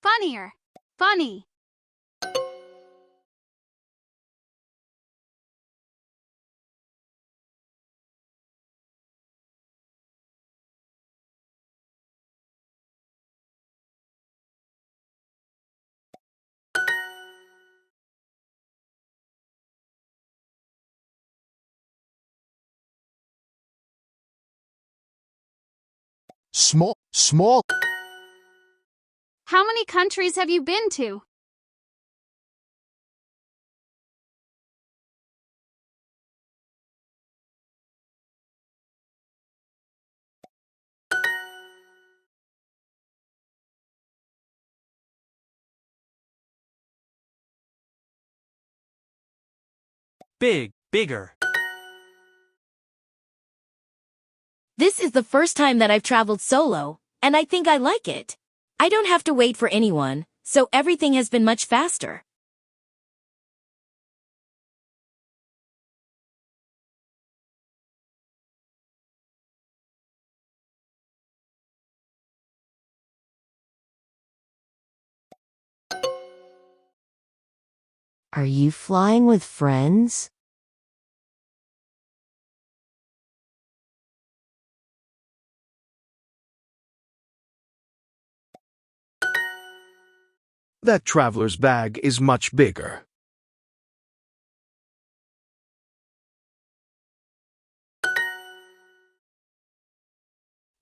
funnier, funny. Small. How many countries have you been to? Bigger. This is the first time that I've traveled solo, and I think I like it. I don't have to wait for anyone, so everything has been much faster. Are you flying with friends? That traveler's bag is much bigger.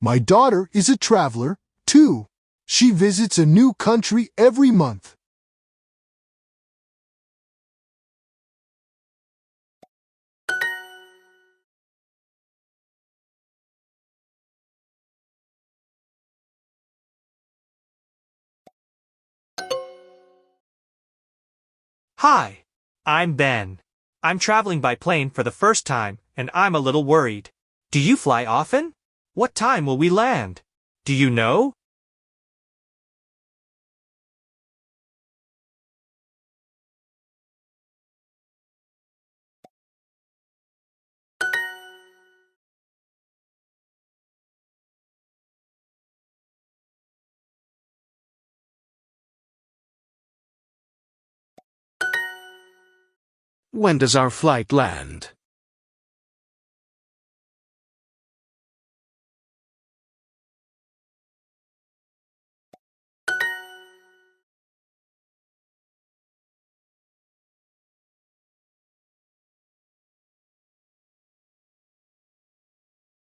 My daughter is a traveler, too. She visits a new country every month. Hi, I'm Ben. I'm traveling by plane for the first time, and I'm a little worried. Do you fly often? What time will we land? Do you know? When does our flight land?